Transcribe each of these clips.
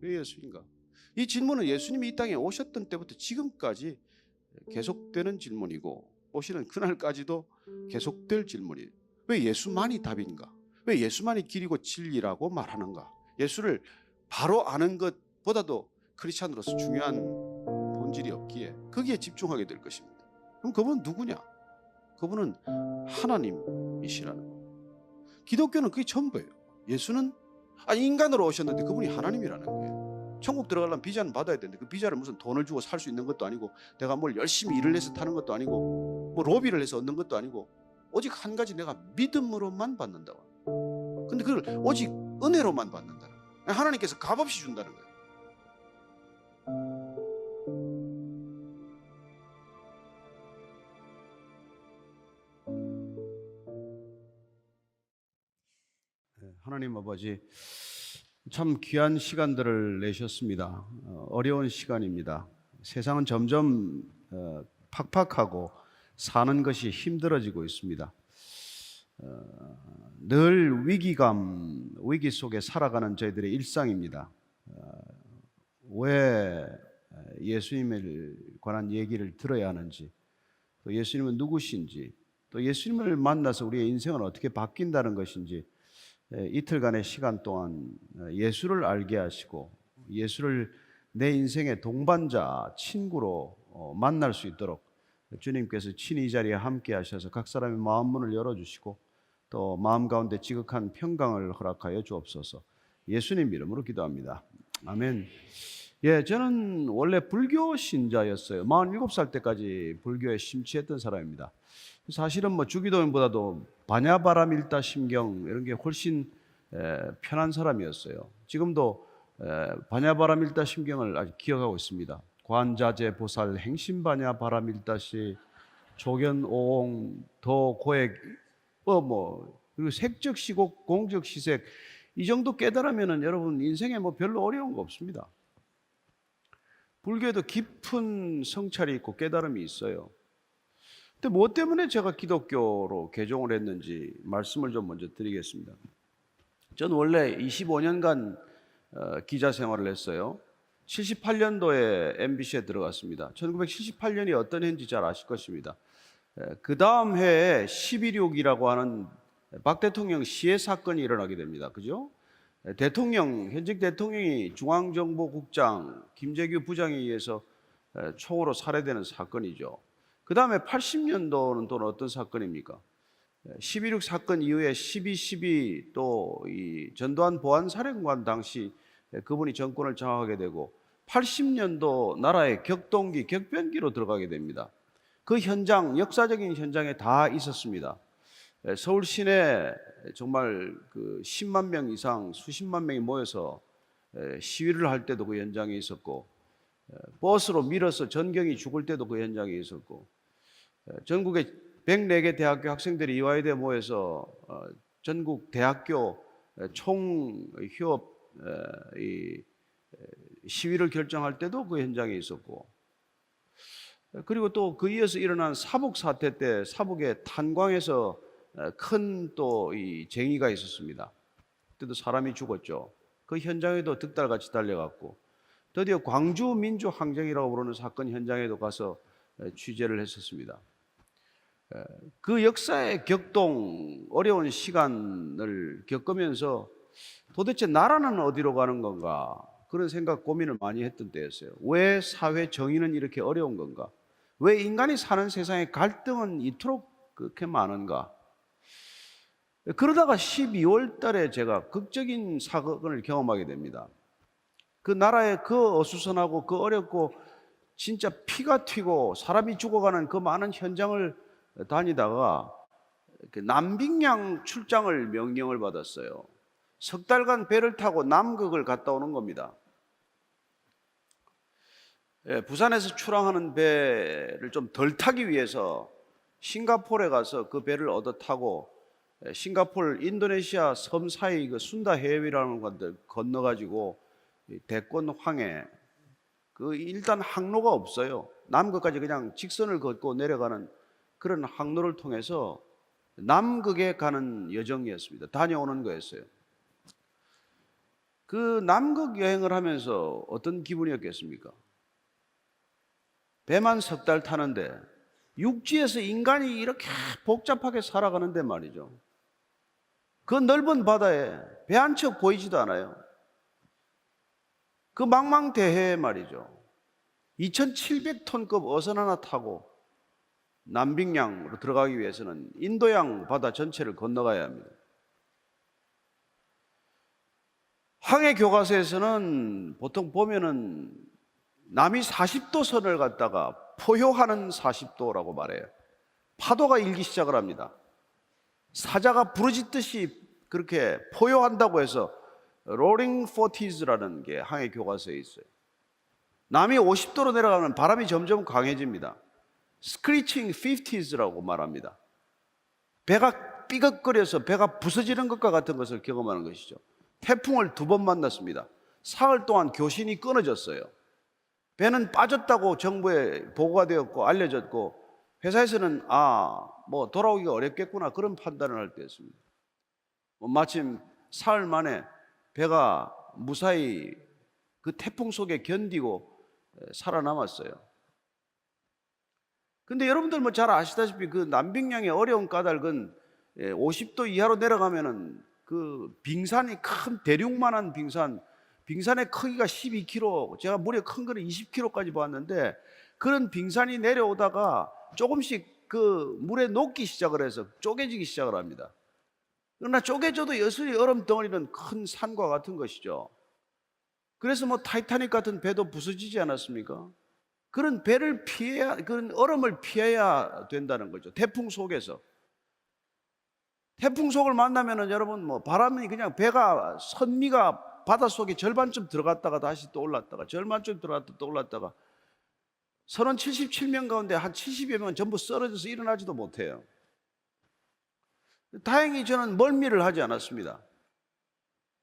왜 예수인가? 이 질문은 예수님이 이 땅에 오셨던 때부터 지금까지 계속되는 질문이고 오시는 그날까지도 계속될 질문이에요. 왜 예수만이 답인가? 왜 예수만이 길이고 진리라고 말하는가? 예수를 바로 아는 것보다도 크리스찬으로서 중요한 본질이 없기에 거기에 집중하게 될 것입니다. 그럼 그분은 누구냐? 그분은 하나님이시라는 거. 기독교는 그게 전부예요. 예수는 인간으로 오셨는데 그분이 하나님이라는 거예요. 천국 들어가려면 비자는 받아야 되는데 그 비자를 무슨 돈을 주고 살 수 있는 것도 아니고 내가 뭘 열심히 일을 해서 타는 것도 아니고 뭐 로비를 해서 얻는 것도 아니고 오직 한 가지 내가 믿음으로만 받는다고. 근데 그걸 오직 은혜로만 받는다는 거예요. 하나님께서 값없이 준다는 거예요. 하나님 아버지, 참 귀한 시간들을 내셨습니다. 어려운 시간입니다. 세상은 점점 팍팍하고 사는 것이 힘들어지고 있습니다. 늘 위기 속에 살아가는 저희들의 일상입니다. 왜 예수님에 관한 얘기를 들어야 하는지, 또 예수님은 누구신지, 또 예수님을 만나서 우리의 인생은 어떻게 바뀐다는 것인지 이틀간의 시간 동안 예수를 알게 하시고 예수를 내 인생의 동반자, 친구로 만날 수 있도록 주님께서 친히 이 자리에 함께 하셔서 각 사람의 마음 문을 열어주시고 또 마음 가운데 지극한 평강을 허락하여 주옵소서. 예수님 이름으로 기도합니다. 아멘. 저는 원래 불교 신자였어요. 47살 때까지 불교에 심취했던 사람입니다. 사실은 뭐 주기도문보다도 반야바라밀다심경 이런 게 훨씬 편한 사람이었어요. 지금도 반야바라밀다심경을 아직 기억하고 있습니다. 관자재 보살 행심반야바라밀다시 조견오옹 더고액 그리고 색적시곡 공적시색 이 정도 깨달으면은 여러분 인생에 뭐 별로 어려운 거 없습니다. 불교에도 깊은 성찰이 있고 깨달음이 있어요. 근데 뭐 때문에 제가 기독교로 개종을 했는지 말씀을 좀 먼저 드리겠습니다. 저는 원래 25년간 기자 생활을 했어요. 78년도에 MBC에 들어갔습니다. 1978년이 어떤 해인지 잘 아실 것입니다. 그 다음 해에 11.6이라고 하는 박 대통령 시해 사건이 일어나게 됩니다. 그죠? 현직 대통령이 중앙정보국장 김재규 부장에 의해서 총으로 살해되는 사건이죠. 그 다음에 80년도는 또 어떤 사건입니까? 12.6 사건 이후에 12.12 또 이 전두환 보안사령관 당시 그분이 정권을 장악하게 되고 80년도 나라의 격동기, 격변기로 들어가게 됩니다. 그 현장, 역사적인 현장에 다 있었습니다. 서울 시내 정말 그 10만 명 이상, 수십만 명이 모여서 시위를 할 때도 그 현장에 있었고 버스로 밀어서 전경이 죽을 때도 그 현장에 있었고 전국의 104개 대학교 학생들이 이화여대에 모여서 전국 대학교 총휴업 시위를 결정할 때도 그 현장에 있었고 그리고 또 그 이어서 일어난 사북 사태 때 사북의 탄광에서 큰 또 이 쟁의가 있었습니다. 그때도 사람이 죽었죠. 그 현장에도 득달같이 달려갔고 드디어 광주 민주항쟁이라고 부르는 사건 현장에도 가서 취재를 했었습니다. 그 역사의 격동, 어려운 시간을 겪으면서 도대체 나라는 어디로 가는 건가 그런 생각, 고민을 많이 했던 때였어요. 왜 사회 정의는 이렇게 어려운 건가? 왜 인간이 사는 세상에 갈등은 이토록 그렇게 많은가? 그러다가 12월 달에 제가 극적인 사건을 경험하게 됩니다. 그 나라의 그 어수선하고 그 어렵고 진짜 피가 튀고 사람이 죽어가는 그 많은 현장을 다니다가 남빙양 출장을 명령을 받았어요. 석 달간 배를 타고 남극을 갔다 오는 겁니다. 부산에서 출항하는 배를 좀 덜 타기 위해서 싱가포르에 가서 그 배를 얻어 타고 싱가포르, 인도네시아 섬 사이 그 순다 해협이라는 것들 건너가지고 대권황해 그 일단 항로가 없어요. 남극까지 그냥 직선을 걷고 내려가는 그런 항로를 통해서 남극에 가는 여정이었습니다. 다녀오는 거였어요. 그 남극 여행을 하면서 어떤 기분이었겠습니까? 배만 석 달 타는데 육지에서 인간이 이렇게 복잡하게 살아가는데 말이죠. 그 넓은 바다에 배 한 척 보이지도 않아요. 그 망망대해에 말이죠. 2,700톤급 어선 하나 타고 남빙양으로 들어가기 위해서는 인도양 바다 전체를 건너가야 합니다. 항해 교과서에서는 보통 보면은 남이 40도 선을 갖다가 포효하는 40도라고 말해요. 파도가 일기 시작을 합니다. 사자가 부르짖듯이 그렇게 포효한다고 해서 Roaring Forties라는 게 항해 교과서에 있어요. 남이 50도로 내려가면 바람이 점점 강해집니다. Screeching 50s라고 말합니다. 배가 삐걱거려서 배가 부서지는 것과 같은 것을 경험하는 것이죠. 태풍을 2번 만났습니다. 사흘 동안 교신이 끊어졌어요. 배는 빠졌다고 정부에 보고가 되었고 알려졌고 회사에서는 뭐 돌아오기가 어렵겠구나 그런 판단을 할 때였습니다. 마침 사흘 만에 배가 무사히 그 태풍 속에 견디고 살아남았어요. 근데 여러분들 뭐 잘 아시다시피 그 남빙양의 어려운 까닭은 50도 이하로 내려가면은 그 빙산이 큰 대륙만한 빙산의 크기가 12km, 제가 물에 큰 거는 20km까지 봤는데 그런 빙산이 내려오다가 조금씩 그 물에 녹기 시작을 해서 쪼개지기 시작을 합니다. 그러나 쪼개져도 여전히 얼음 덩어리는 큰 산과 같은 것이죠. 그래서 뭐 타이타닉 같은 배도 부서지지 않았습니까? 그런 배를 그런 얼음을 피해야 된다는 거죠. 태풍 속에서. 태풍 속을 만나면은 여러분 뭐 바람이 그냥 배가 선미가 바닷속에 절반쯤 들어갔다가 다시 또 올랐다가 절반쯤 들어갔다가 또 올랐다가 선원 77명 가운데 한 70여 명은 전부 쓰러져서 일어나지도 못해요. 다행히 저는 멀미를 하지 않았습니다.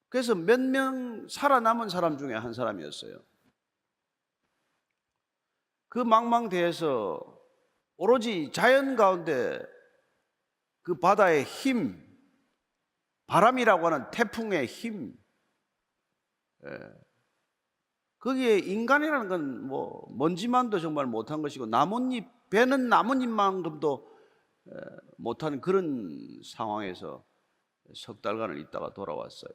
그래서 몇 명 살아남은 사람 중에 한 사람이었어요. 그 망망대해에서 오로지 자연 가운데 그 바다의 힘, 바람이라고 하는 태풍의 힘, 거기에 인간이라는 건 뭐 먼지만도 정말 못한 것이고 배는 나뭇잎만큼도 못한 그런 상황에서 석 달간을 있다가 돌아왔어요.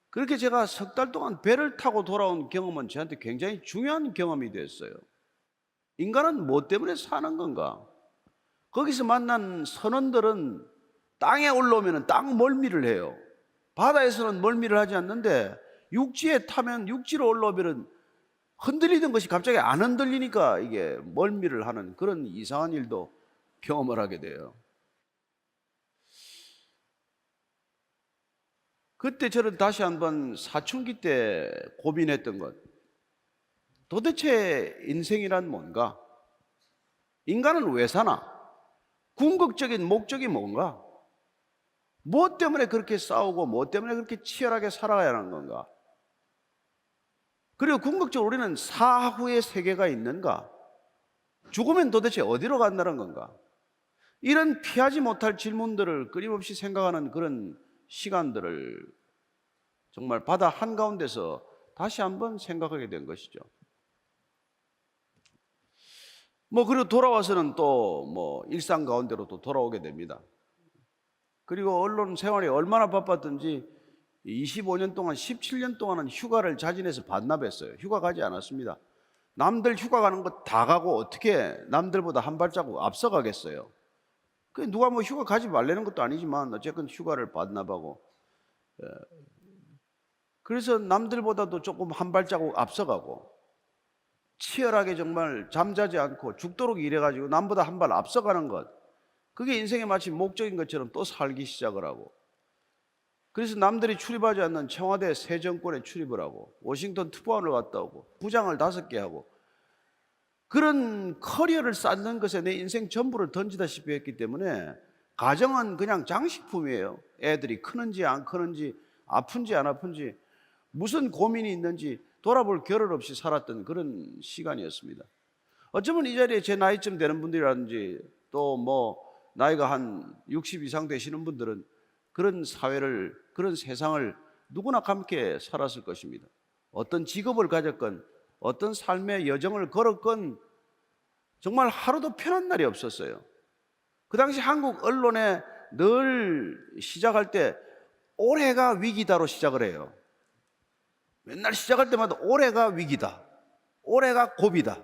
그렇게 제가 석 달 동안 배를 타고 돌아온 경험은 저한테 굉장히 중요한 경험이 됐어요. 인간은 뭐 때문에 사는 건가? 거기서 만난 선원들은 땅에 올라오면 땅 멀미를 해요. 바다에서는 멀미를 하지 않는데 육지에 타면 육지로 올라오면 흔들리던 것이 갑자기 안 흔들리니까 이게 멀미를 하는 그런 이상한 일도 경험을 하게 돼요. 그때 저는 다시 한번 사춘기 때 고민했던 것, 도대체 인생이란 뭔가? 인간은 왜 사나? 궁극적인 목적이 뭔가? 무엇 때문에 그렇게 싸우고 무엇 때문에 그렇게 치열하게 살아가야 하는 건가? 그리고 궁극적으로 우리는 사후의 세계가 있는가? 죽으면 도대체 어디로 간다는 건가? 이런 피하지 못할 질문들을 끊임없이 생각하는 그런 시간들을 정말 바다 한가운데서 다시 한번 생각하게 된 것이죠. 그리고 돌아와서는 또 일상 가운데로 또 돌아오게 됩니다. 그리고 언론 생활이 얼마나 바빴든지 25년 동안 17년 동안은 휴가를 자진해서 반납했어요. 휴가 가지 않았습니다. 남들 휴가 가는 거 다 가고 어떻게 남들보다 한 발자국 앞서가겠어요. 누가 휴가 가지 말라는 것도 아니지만 어쨌든 휴가를 반납하고, 그래서 남들보다도 조금 한 발자국 앞서가고 치열하게 정말 잠자지 않고 죽도록 일해가지고 남보다 한 발 앞서가는 것, 그게 인생의 마치 목적인 것처럼 또 살기 시작을 하고, 그래서 남들이 출입하지 않는 청와대 새 정권에 출입을 하고 워싱턴 특파원을 갔다 오고 부장을 5개 하고 그런 커리어를 쌓는 것에 내 인생 전부를 던지다시피 했기 때문에 가정은 그냥 장식품이에요. 애들이 크는지 안 크는지, 아픈지 안 아픈지, 무슨 고민이 있는지 돌아볼 겨를 없이 살았던 그런 시간이었습니다. 어쩌면 이 자리에 제 나이쯤 되는 분들이라든지 또 나이가 한 60 이상 되시는 분들은 그런 사회를 그런 세상을 누구나 함께 살았을 것입니다. 어떤 직업을 가졌건 어떤 삶의 여정을 걸었건 정말 하루도 편한 날이 없었어요. 그 당시 한국 언론에 늘 시작할 때 올해가 위기다로 시작을 해요. 맨날 시작할 때마다 올해가 위기다, 올해가 고비다,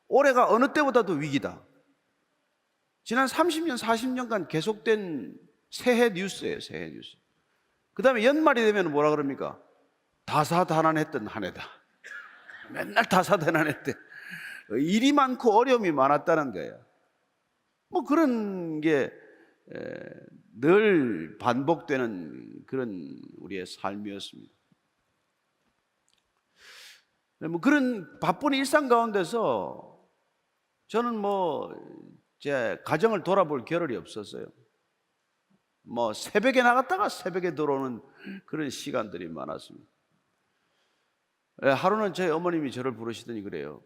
올해가 어느 때보다도 위기다. 지난 30년, 40년간 계속된 새해 뉴스예요, 새해 뉴스. 그 다음에 연말이 되면 뭐라 그럽니까? 다사다난했던 한 해다. 맨날 다사다난했대. 일이 많고 어려움이 많았다는 거예요. 뭐 그런 게 늘 반복되는 그런 우리의 삶이었습니다. 뭐 그런 바쁜 일상 가운데서 저는 뭐 제 가정을 돌아볼 겨를이 없었어요. 뭐 새벽에 나갔다가 새벽에 들어오는 그런 시간들이 많았습니다. 하루는 제 어머님이 저를 부르시더니 그래요.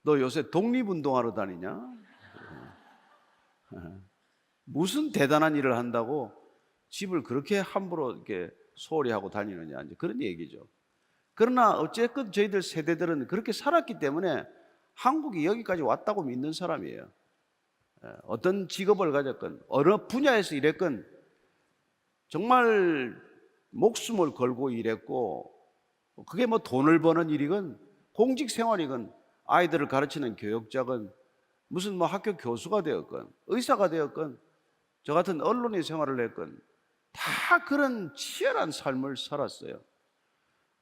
너 요새 독립운동하러 다니냐? 무슨 대단한 일을 한다고 집을 그렇게 함부로 이렇게 소홀히 하고 다니느냐, 이제 그런 얘기죠. 그러나 어쨌든 저희들 세대들은 그렇게 살았기 때문에 한국이 여기까지 왔다고 믿는 사람이에요. 어떤 직업을 가졌건 어느 분야에서 일했건 정말 목숨을 걸고 일했고, 그게 뭐 돈을 버는 일이건 공직 생활이건 아이들을 가르치는 교육자건 무슨 뭐 학교 교수가 되었건 의사가 되었건 저 같은 언론인 생활을 했건 다 그런 치열한 삶을 살았어요.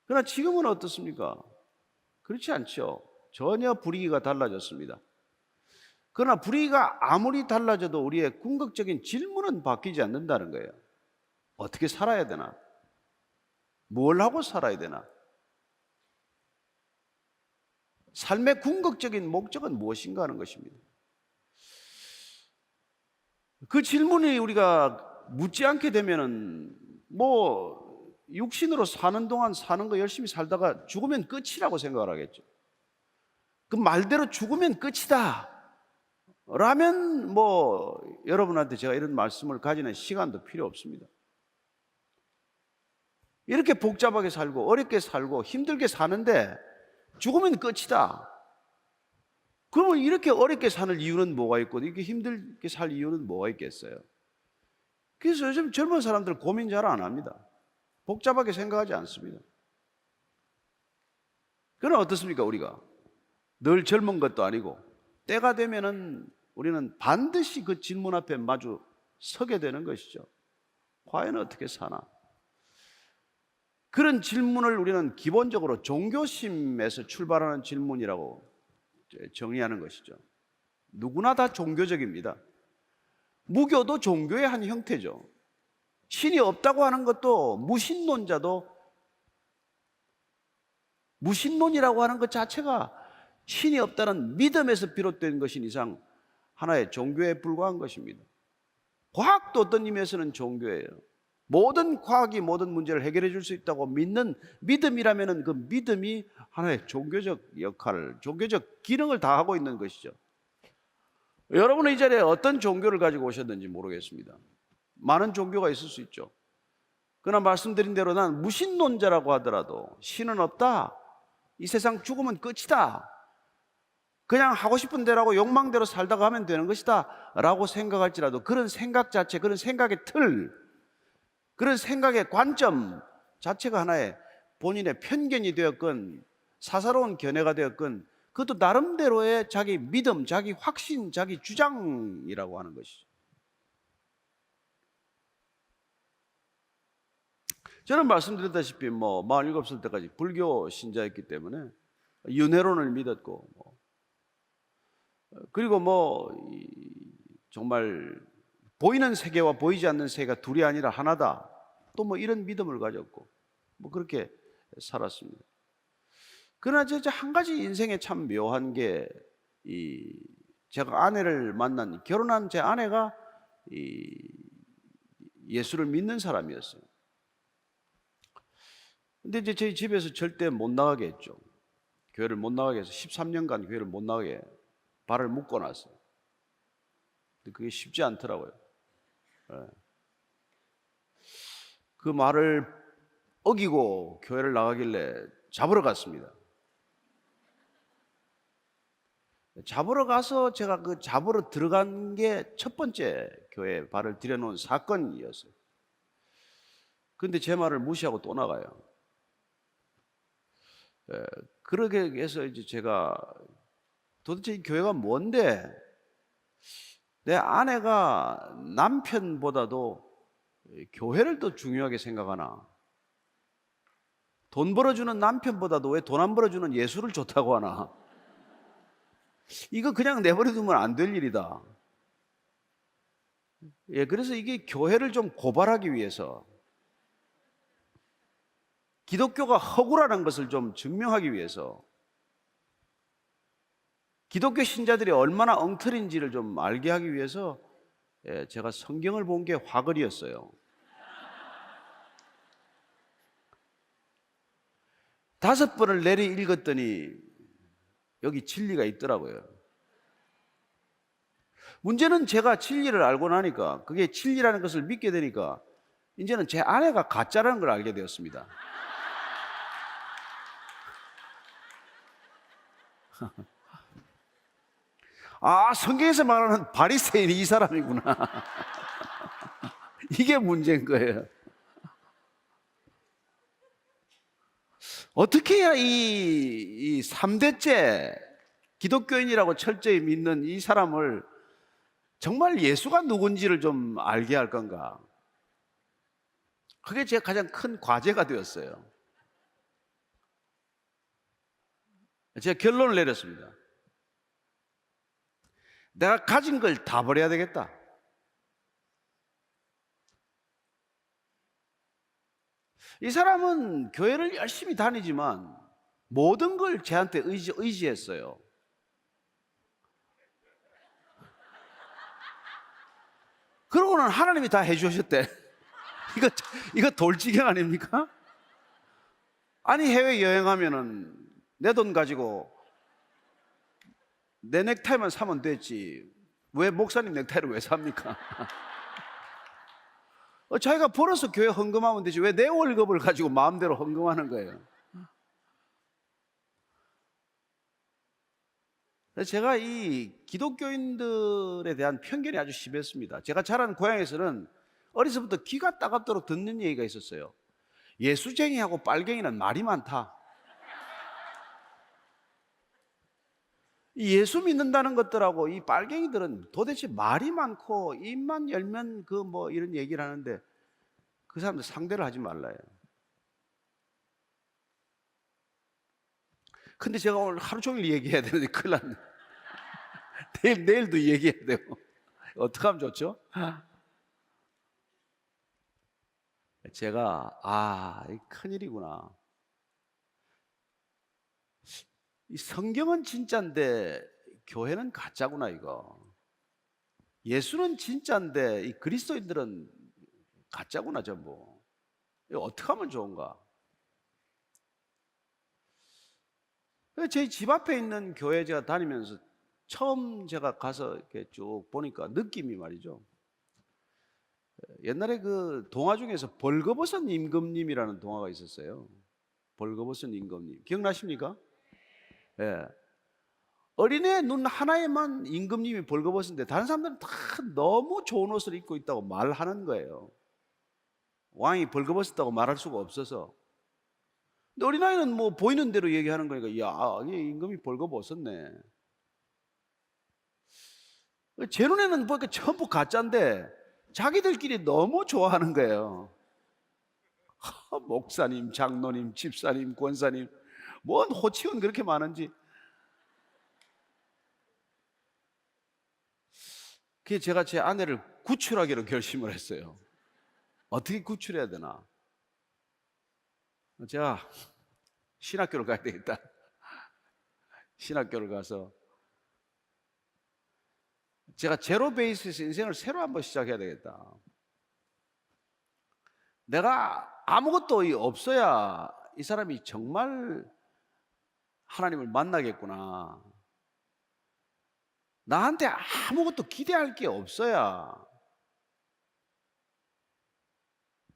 그러나 지금은 어떻습니까? 그렇지 않죠. 전혀 분위기가 달라졌습니다. 그러나 분위기가 아무리 달라져도 우리의 궁극적인 질문은 바뀌지 않는다는 거예요. 어떻게 살아야 되나? 뭘 하고 살아야 되나? 삶의 궁극적인 목적은 무엇인가 하는 것입니다. 그 질문이 우리가 묻지 않게 되면은 뭐 육신으로 사는 동안 사는 거 열심히 살다가 죽으면 끝이라고 생각을 하겠죠. 그 말대로 죽으면 끝이다 라면 뭐 여러분한테 제가 이런 말씀을 가지는 시간도 필요 없습니다. 이렇게 복잡하게 살고 어렵게 살고 힘들게 사는데 죽으면 끝이다. 그러면 이렇게 어렵게 사는 이유는 뭐가 있고 이렇게 힘들게 살 이유는 뭐가 있겠어요? 그래서 요즘 젊은 사람들 고민 잘 안 합니다. 복잡하게 생각하지 않습니다. 그러나 어떻습니까? 우리가 늘 젊은 것도 아니고 때가 되면은 우리는 반드시 그 질문 앞에 마주 서게 되는 것이죠. 과연 어떻게 사나? 그런 질문을 우리는 기본적으로 종교심에서 출발하는 질문이라고 정의하는 것이죠. 누구나 다 종교적입니다. 무교도 종교의 한 형태죠. 신이 없다고 하는 것도 무신론이라고 하는 것 자체가 신이 없다는 믿음에서 비롯된 것인 이상 하나의 종교에 불과한 것입니다. 과학도 어떤 의미에서는 종교예요. 모든 과학이 모든 문제를 해결해 줄 수 있다고 믿는 믿음이라면 그 믿음이 하나의 종교적 역할을, 종교적 기능을 다하고 있는 것이죠. 여러분은 이 자리에 어떤 종교를 가지고 오셨는지 모르겠습니다. 많은 종교가 있을 수 있죠. 그러나 말씀드린 대로 난 무신론자라고 하더라도 신은 없다, 이 세상 죽으면 끝이다, 그냥 하고 싶은 대로 하고 욕망대로 살다가 하면 되는 것이다 라고 생각할지라도 그런 생각 자체, 그런 생각의 틀, 그런 생각의 관점 자체가 하나의 본인의 편견이 되었건 사사로운 견해가 되었건 그것도 나름대로의 자기 믿음, 자기 확신, 자기 주장이라고 하는 것이죠. 저는 말씀드렸다시피 47살 때까지 불교 신자였기 때문에 윤회론을 믿었고 그리고 정말 보이는 세계와 보이지 않는 세계가 둘이 아니라 하나다, 또 이런 믿음을 가졌고 그렇게 살았습니다. 그러나 저 한 가지 인생에 참 묘한 게 제가 아내를 만난, 결혼한 제 아내가 예수를 믿는 사람이었어요. 근데 이제 저희 집에서 절대 못 나가게 했죠. 교회를 못 나가게 해서 13년간 교회를 못 나가게 발을 묶어놨어요. 근데 그게 쉽지 않더라고요. 네. 그 말을 어기고 교회를 나가길래 잡으러 갔습니다. 잡으러 가서 제가 그 잡으러 들어간 게 첫 번째 교회에 발을 들여놓은 사건이었어요. 근데 제 말을 무시하고 또 나가요. 그러게 해서 이제 제가 도대체 이 교회가 뭔데, 내 아내가 남편보다도 교회를 더 중요하게 생각하나, 돈 벌어주는 남편보다도 왜 돈 안 벌어주는 예수를 좋다고 하나, 이거 그냥 내버려 두면 안 될 일이다. 그래서 이게 교회를 좀 고발하기 위해서, 기독교가 허구라는 것을 좀 증명하기 위해서, 기독교 신자들이 얼마나 엉터리인지를 좀 알게 하기 위해서 제가 성경을 본 게 화글이었어요. 5번을 내리 읽었더니 여기 진리가 있더라고요. 문제는 제가 진리를 알고 나니까, 그게 진리라는 것을 믿게 되니까 이제는 제 아내가 가짜라는 걸 알게 되었습니다. 아, 성경에서 말하는 바리새인이 이 사람이구나. 이게 문제인 거예요. 어떻게 해야 이 3대째 기독교인이라고 철저히 믿는 이 사람을 정말 예수가 누군지를 좀 알게 할 건가? 그게 제 가장 큰 과제가 되었어요. 제가 결론을 내렸습니다. 내가 가진 걸 다 버려야 되겠다. 이 사람은 교회를 열심히 다니지만 모든 걸 저한테 의지했어요. 그러고는 하나님이 다 해주셨대. 이거 돌지경 아닙니까? 아니, 해외 여행하면은 내 돈 가지고 내 넥타이만 사면 됐지, 왜 목사님 넥타이를 왜 삽니까? 자기가 벌어서 교회 헌금하면 되지, 왜 내 월급을 가지고 마음대로 헌금하는 거예요? 제가 이 기독교인들에 대한 편견이 아주 심했습니다. 제가 자란 고향에서는 어려서부터 귀가 따갑도록 듣는 얘기가 있었어요. 예수쟁이하고 빨갱이는 말이 많다. 이 예수 믿는다는 것들하고 이 빨갱이들은 도대체 말이 많고 입만 열면 그 뭐 이런 얘기를 하는데, 그 사람들 상대를 하지 말라요. 근데 제가 오늘 하루 종일 얘기해야 되는데 큰일 났네. 내일도 얘기해야 되고. 어떻게 하면 좋죠? 제가 큰일이구나. 이 성경은 진짜인데 교회는 가짜구나 이거. 예수는 진짜인데 이 그리스도인들은 가짜구나 전부. 이거 어떻게 하면 좋은가? 저희 집 앞에 있는 교회 제가 다니면서 처음 제가 가서 이렇게 쭉 보니까 느낌이 말이죠. 옛날에 그 동화 중에서 벌거벗은 임금님이라는 동화가 있었어요. 벌거벗은 임금님 기억나십니까? 예. 어린애 눈 하나에만 임금님이 벌거벗은데 다른 사람들은 다 너무 좋은 옷을 입고 있다고 말하는 거예요. 왕이 벌거벗었다고 말할 수가 없어서. 근데 어린아이는 뭐 보이는 대로 얘기하는 거니까, 야, 임금이 벌거벗었네. 제 눈에는 보니까 전부 가짜인데 자기들끼리 너무 좋아하는 거예요. 목사님, 장로님, 집사님, 권사님, 뭔 호칭은 그렇게 많은지. 그게 제가 제 아내를 구출하기로 결심을 했어요. 어떻게 구출해야 되나? 제가 신학교를 가야 되겠다. 신학교를 가서 제가 제로 베이스에서 인생을 새로 한번 시작해야 되겠다. 내가 아무것도 없어야 이 사람이 정말 하나님을 만나겠구나. 나한테 아무것도 기대할 게 없어야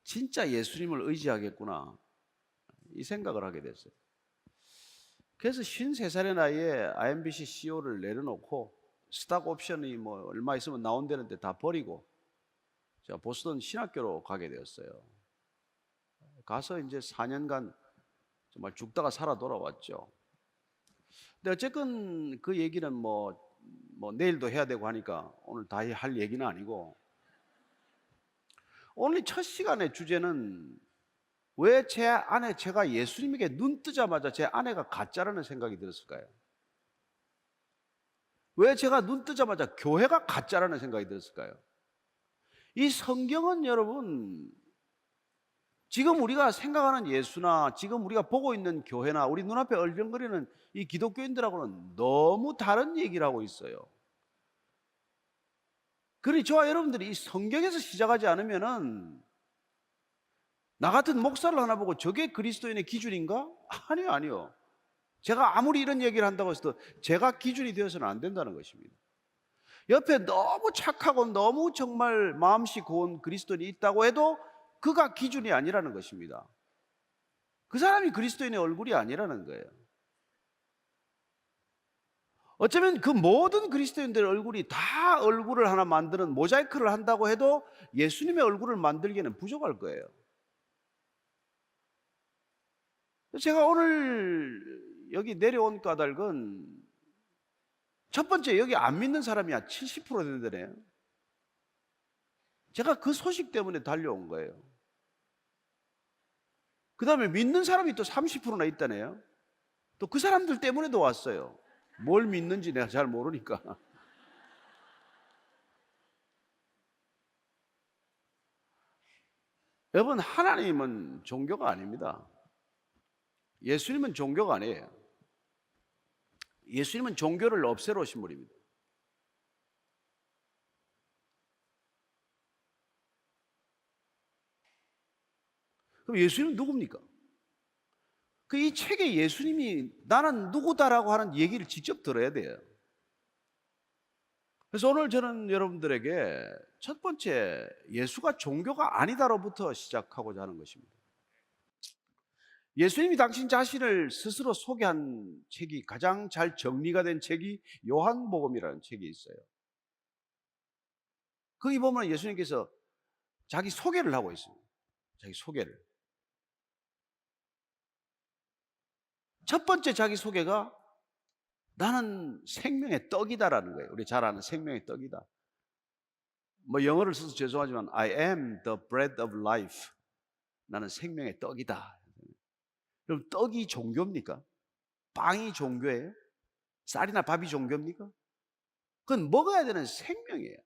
진짜 예수님을 의지하겠구나 이 생각을 하게 됐어요. 그래서 53살의 나이에 IMBC CEO를 내려놓고 스탁 옵션이 뭐 얼마 있으면 나온다는데 다 버리고 제가 보스턴 신학교로 가게 되었어요. 가서 이제 4년간 정말 죽다가 살아 돌아왔죠. 근데 어쨌건 그 얘기는 뭐 내일도 해야 되고 하니까 오늘 다 할 얘기는 아니고, 오늘 첫 시간의 주제는 왜 제 아내, 제가 예수님에게 눈 뜨자마자 제 아내가 가짜라는 생각이 들었을까요? 왜 제가 눈 뜨자마자 교회가 가짜라는 생각이 들었을까요? 이 성경은 여러분, 지금 우리가 생각하는 예수나 지금 우리가 보고 있는 교회나 우리 눈앞에 얼렁거리는 이 기독교인들하고는 너무 다른 얘기를 하고 있어요. 그러니 저와 여러분들이 이 성경에서 시작하지 않으면은 나 같은 목사를 하나 보고 저게 그리스도인의 기준인가? 아니요, 아니요. 제가 아무리 이런 얘기를 한다고 해서 제가 기준이 되어서는 안 된다는 것입니다. 옆에 너무 착하고 너무 정말 마음씨 고운 그리스도인이 있다고 해도 그가 기준이 아니라는 것입니다. 그 사람이 그리스도인의 얼굴이 아니라는 거예요. 어쩌면 그 모든 그리스도인들의 얼굴이 다 얼굴을 하나 만드는 모자이크를 한다고 해도 예수님의 얼굴을 만들기에는 부족할 거예요. 제가 오늘 여기 내려온 까닭은 첫 번째, 여기 안 믿는 사람이 70% 된다네요. 제가 그 소식 때문에 달려온 거예요. 그 다음에 믿는 사람이 또 30%나 있다네요. 또 그 사람들 때문에도 왔어요. 뭘 믿는지 내가 잘 모르니까. 여러분, 하나님은 종교가 아닙니다. 예수님은 종교가 아니에요. 예수님은 종교를 없애러 오신 분입니다. 그럼 예수님은 누굽니까? 그 이 책에 예수님이 나는 누구다라고 하는 얘기를 직접 들어야 돼요. 그래서 오늘 저는 여러분들에게 첫 번째, 예수가 종교가 아니다로부터 시작하고자 하는 것입니다. 예수님이 당신 자신을 스스로 소개한 책이, 가장 잘 정리가 된 책이 요한복음이라는 책이 있어요. 거기 보면 예수님께서 자기 소개를 하고 있습니다. 자기 소개를. 첫 번째 자기 소개가 나는 생명의 떡이다라는 거예요. 우리 잘 아는 생명의 떡이다. 뭐 영어를 써서 죄송하지만 I am the bread of life. 나는 생명의 떡이다. 그럼 떡이 종교입니까? 빵이 종교예요? 쌀이나 밥이 종교입니까? 그건 먹어야 되는 생명이에요.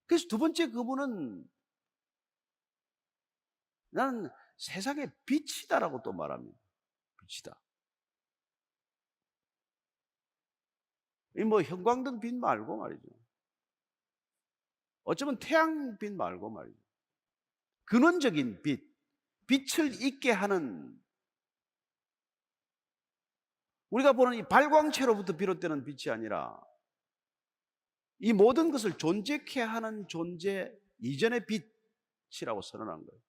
그래서 두 번째, 그분은 나는 세상의 빛이다라고 또 말합니다. 빛이다. 이 뭐 형광등 빛 말고 말이죠. 어쩌면 태양빛 말고 말이죠. 근원적인 빛, 빛을 있게 하는, 우리가 보는 이 발광체로부터 비롯되는 빛이 아니라 이 모든 것을 존재케 하는 존재 이전의 빛이라고 선언한 거예요.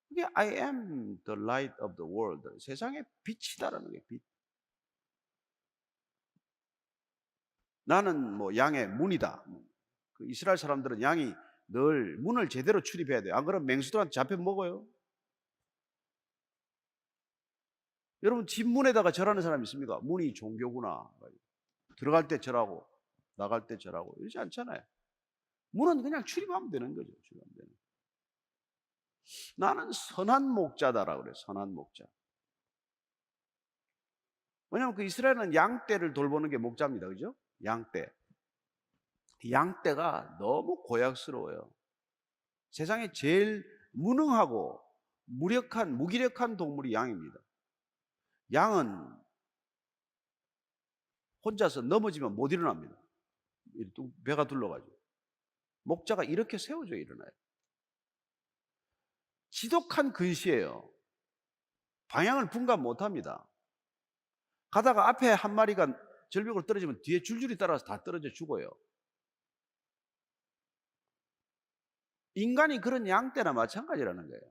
그게 I am the light of the world. 세상의 빛이다라는 게 빛. 나는 뭐 양의 문이다. 그 이스라엘 사람들은 양이 늘 문을 제대로 출입해야 돼요. 안 그러면 맹수들한테 잡혀 먹어요. 여러분, 집 문에다가 절하는 사람 있습니까? 문이 종교구나. 들어갈 때 절하고 나갈 때 절하고 이러지 않잖아요. 문은 그냥 출입하면 되는 거죠. 출입하면 되는. 나는 선한 목자다라고 그래요. 선한 목자. 왜냐하면 그 이스라엘은 양떼를 돌보는 게 목자입니다. 그죠? 양떼. 양떼가 너무 고약스러워요. 세상에 제일 무능하고 무기력한 동물이 양입니다. 양은 혼자서 넘어지면 못 일어납니다. 배가 둘러가지고. 목자가 이렇게 세워져 일어나요. 지독한 근시예요. 방향을 분간 못합니다. 가다가 앞에 한 마리가 절벽으로 떨어지면 뒤에 줄줄이 따라서 다 떨어져 죽어요. 인간이 그런 양떼나 마찬가지라는 거예요.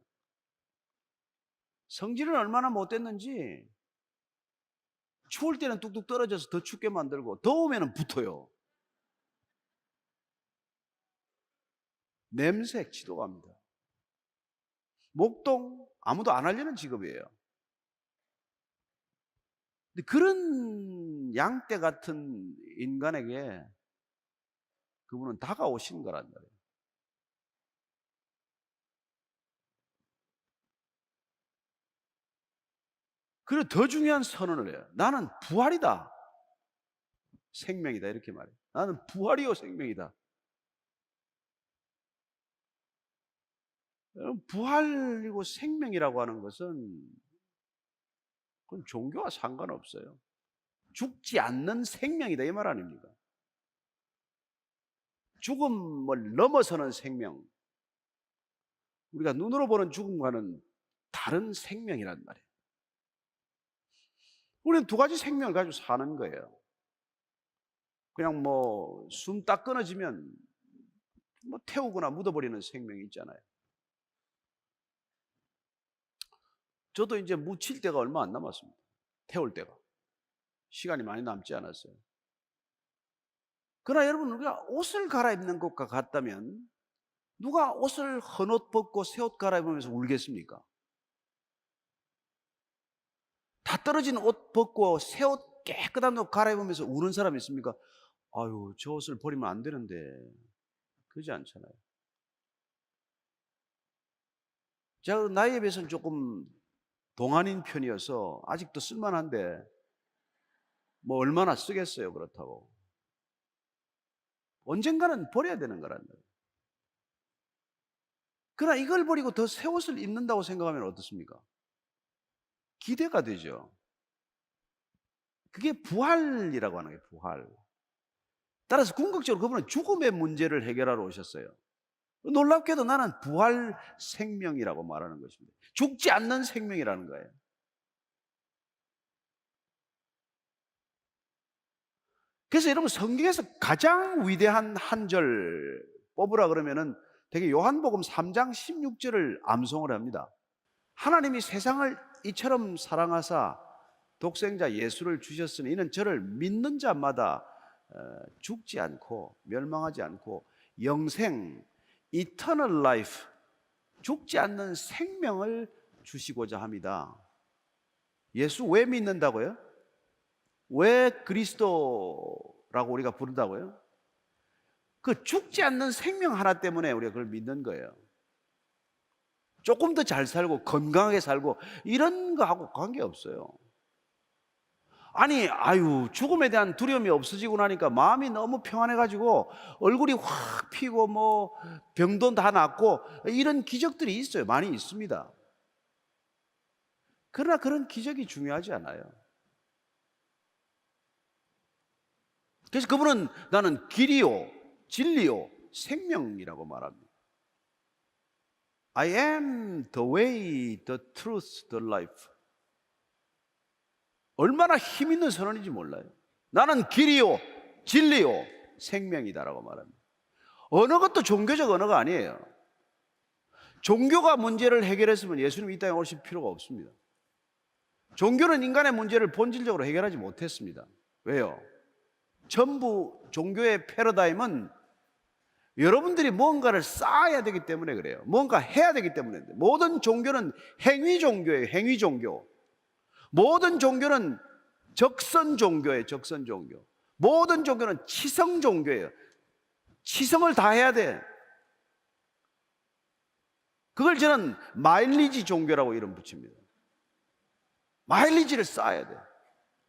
성질은 얼마나 못됐는지 추울 때는 뚝뚝 떨어져서 더 춥게 만들고 더우면 붙어요. 냄새 지독합니다. 목동 아무도 안 하려는 직업이에요. 근데 그런 양떼 같은 인간에게 그분은 다가오신 거란 말이에요. 그리고 더 중요한 선언을 해요. 나는 부활이다. 생명이다. 이렇게 말해요. 나는 부활이요 생명이다. 부활이고 생명이라고 하는 것은 그건 종교와 상관없어요. 죽지 않는 생명이다 이 말 아닙니까? 죽음을 넘어서는 생명. 우리가 눈으로 보는 죽음과는 다른 생명이란 말이에요. 우리는 두 가지 생명을 가지고 사는 거예요. 그냥 뭐 숨 딱 끊어지면 뭐 태우거나 묻어버리는 생명이 있잖아요. 저도 이제 묻힐 때가 얼마 안 남았습니다. 태울 때가. 시간이 많이 남지 않았어요. 그러나 여러분, 우리가 옷을 갈아입는 것과 같다면 누가 옷을 헌옷 벗고 새 옷 갈아입으면서 울겠습니까? 다 떨어진 옷 벗고 새 옷 깨끗한 옷 갈아입으면서 우는 사람이 있습니까? 아유, 저 옷을 버리면 안 되는데. 그러지 않잖아요. 제가 나이에 비해서는 조금 동안인 편이어서 아직도 쓸만한데 뭐 얼마나 쓰겠어요, 그렇다고. 언젠가는 버려야 되는 거란 말이에요. 그러나 이걸 버리고 더 새 옷을 입는다고 생각하면 어떻습니까? 기대가 되죠. 그게 부활이라고 하는 거예요, 부활. 따라서 궁극적으로 그분은 죽음의 문제를 해결하러 오셨어요. 놀랍게도 나는 부활 생명이라고 말하는 것입니다. 죽지 않는 생명이라는 거예요. 그래서 여러분, 성경에서 가장 위대한 한 절 뽑으라 그러면은 되게 요한복음 3장 16절을 암송을 합니다. 하나님이 세상을 이처럼 사랑하사 독생자 예수를 주셨으니 이는 저를 믿는 자마다 죽지 않고 멸망하지 않고 영생, eternal life, 죽지 않는 생명을 주시고자 합니다. 예수 왜 믿는다고요? 왜 그리스도라고 우리가 부른다고요? 그 죽지 않는 생명 하나 때문에 우리가 그걸 믿는 거예요. 조금 더 잘 살고 건강하게 살고 이런 거하고 관계없어요. 아니, 죽음에 대한 두려움이 없어지고 나니까 마음이 너무 평안해가지고 얼굴이 확 피고 뭐 병도 다 낫고 이런 기적들이 있어요. 많이 있습니다. 그러나 그런 기적이 중요하지 않아요. 그래서 그분은 나는 길이요, 진리요, 생명이라고 말합니다. I am the way, the truth, the life. 얼마나 힘 있는 선언인지 몰라요. 나는 길이요, 진리요, 생명이다라고 말합니다. 어느 것도 종교적 언어가 아니에요. 종교가 문제를 해결했으면 예수님이 이 땅에 오실 필요가 없습니다. 종교는 인간의 문제를 본질적으로 해결하지 못했습니다. 왜요? 전부 종교의 패러다임은 여러분들이 뭔가를 쌓아야 되기 때문에 그래요. 뭔가 해야 되기 때문에. 모든 종교는 행위 종교예요. 행위 종교. 모든 종교는 적선 종교예요. 적선 종교. 모든 종교는 치성 종교예요. 치성을 다 해야 돼. 그걸 저는 마일리지 종교라고 이름 붙입니다. 마일리지를 쌓아야 돼.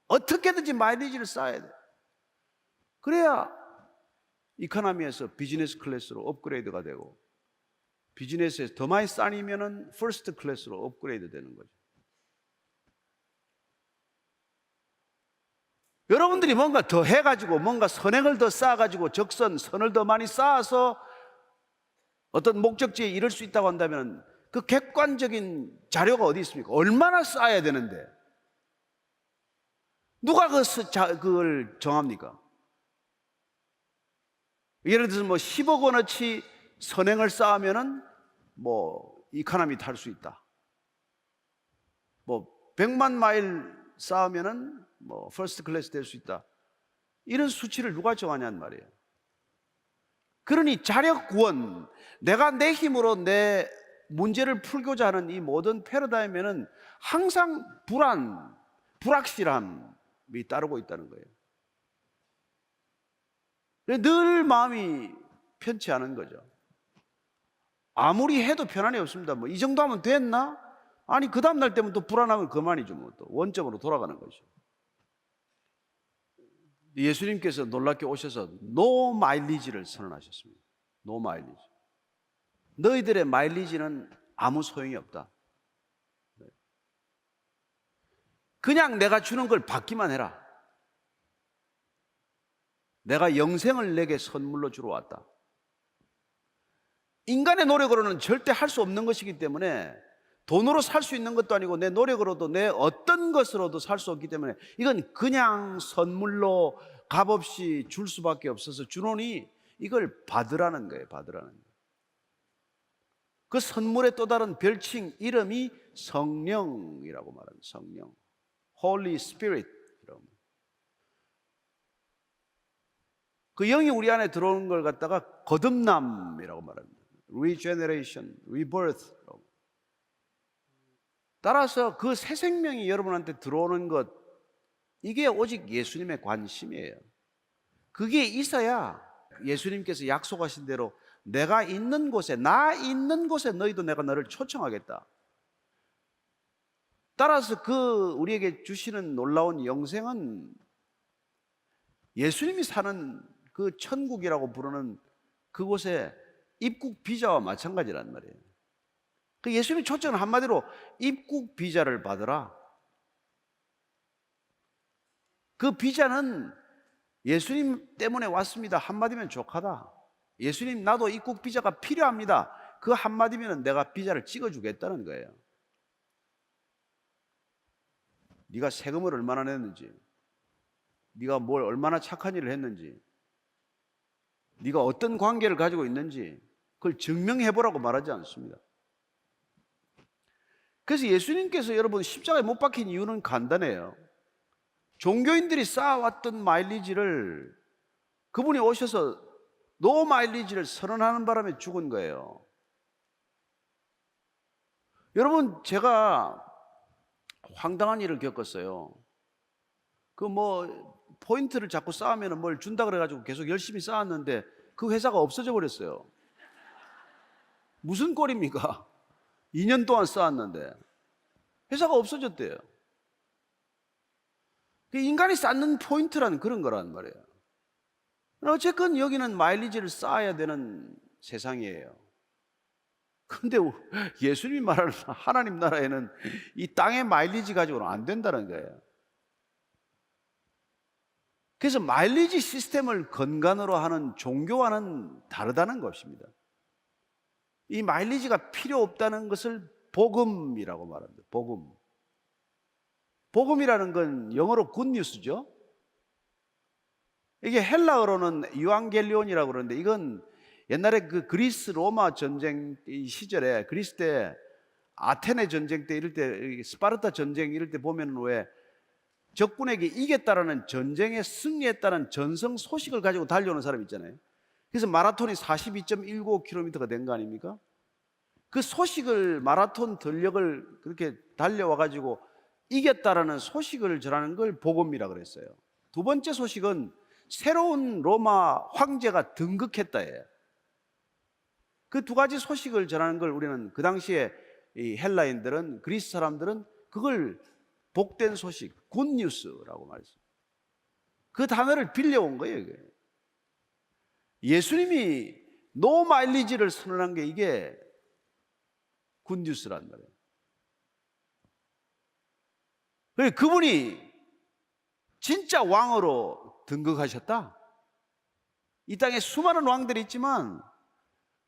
어떻게든지 마일리지를 쌓아야 돼. 그래야 이코노미에서 비즈니스 클래스로 업그레이드가 되고 비즈니스에서 더 많이 쌓이면은 퍼스트 클래스로 업그레이드 되는 거죠. 여러분들이 뭔가 더 해가지고 뭔가 선행을 더 쌓아가지고 선을 더 많이 쌓아서 어떤 목적지에 이를 수 있다고 한다면 그 객관적인 자료가 어디 있습니까? 얼마나 쌓아야 되는데 누가 그걸 정합니까? 예를 들어서 뭐 10억 원어치 선행을 쌓으면은 이코노미 탈 수 있다. 100만 마일 쌓으면은 퍼스트 클래스 될 수 있다. 이런 수치를 누가 정하냐는 말이에요. 그러니 자력 구원, 내가 내 힘으로 내 문제를 풀고자 하는 이 모든 패러다임에는 항상 불확실함이 따르고 있다는 거예요. 늘 마음이 편치 않은 거죠. 아무리 해도 편안이 없습니다. 이 정도 하면 됐나? 아니, 그 다음날 때면 또 불안하면 그만이죠. 또 원점으로 돌아가는 거죠. 예수님께서 놀랍게 오셔서 노 마일리지를 선언하셨습니다. 노 마일리지. 너희들의 마일리지는 아무 소용이 없다. 그냥 내가 주는 걸 받기만 해라. 내가 영생을 내게 선물로 주러 왔다. 인간의 노력으로는 절대 할 수 없는 것이기 때문에, 돈으로 살 수 있는 것도 아니고 내 노력으로도 내 어떤 것으로도 살 수 없기 때문에 이건 그냥 선물로 값없이 줄 수밖에 없어서 주노니 이걸 받으라는 거예요. 받으라는 거예요. 그 선물의 또 다른 별칭 이름이 성령이라고 말합니다. 성령, Holy Spirit. 그 영이 우리 안에 들어오는 걸 갖다가 거듭남이라고 말합니다. Regeneration, Rebirth. 따라서 그 새 생명이 여러분한테 들어오는 것, 이게 오직 예수님의 관심이에요. 그게 있어야 예수님께서 약속하신 대로 내가 있는 곳에, 나 있는 곳에 너희도 내가 너를 초청하겠다. 따라서 그 우리에게 주시는 놀라운 영생은 예수님이 사는 그 천국이라고 부르는 그곳에 입국 비자와 마찬가지란 말이에요. 그 예수님이 초청은 한마디로 입국 비자를 받으라. 그 비자는 예수님 때문에 왔습니다. 한마디면 족하다. 예수님, 나도 입국 비자가 필요합니다. 그 한마디면 내가 비자를 찍어주겠다는 거예요. 네가 세금을 얼마나 냈는지, 네가 뭘 얼마나 착한 일을 했는지, 네가 어떤 관계를 가지고 있는지 그걸 증명해보라고 말하지 않습니다. 그래서 예수님께서 여러분 십자가에 못 박힌 이유는 간단해요. 종교인들이 쌓아왔던 마일리지를 그분이 오셔서 노 마일리지를 선언하는 바람에 죽은 거예요. 여러분, 제가 황당한 일을 겪었어요. 포인트를 자꾸 쌓으면 뭘 준다 그래가지고 계속 열심히 쌓았는데 그 회사가 없어져 버렸어요. 무슨 꼴입니까? 2년 동안 쌓았는데 회사가 없어졌대요. 인간이 쌓는 포인트라는 그런 거란 말이에요. 어쨌건 여기는 마일리지를 쌓아야 되는 세상이에요. 근데 예수님이 말하는 하나님 나라에는 이 땅의 마일리지 가지고는 안 된다는 거예요. 그래서 마일리지 시스템을 근간으로 하는 종교와는 다르다는 것입니다. 이 마일리지가 필요 없다는 것을 복음이라고 말합니다. 복음. 복음이라는 건 영어로 굿뉴스죠. 이게 헬라어로는 유앙겔리온이라고 그러는데, 이건 옛날에 그 그리스 로마 전쟁 시절에, 그리스 때 아테네 전쟁 때 이럴 때, 스파르타 전쟁 이럴 때 보면 왜 적군에게 이겼다라는, 전쟁에 승리했다는 전성 소식을 가지고 달려오는 사람 있잖아요. 그래서 마라톤이 42.195km가 된 거 아닙니까? 그 소식을, 마라톤 전력을 그렇게 달려와 가지고 이겼다라는 소식을 전하는 걸 복음이라 그랬어요. 두 번째 소식은 새로운 로마 황제가 등극했다예요. 그 두 가지 소식을 전하는 걸 우리는 그 당시에 이 헬라인들은, 그리스 사람들은 그걸 복된 소식, 굿뉴스라고 말했어요. 그 단어를 빌려온 거예요. 이게. 예수님이 노 마일리지를 선언한 게 이게 굿뉴스란 말이에요. 그분이 진짜 왕으로 등극하셨다. 이 땅에 수많은 왕들이 있지만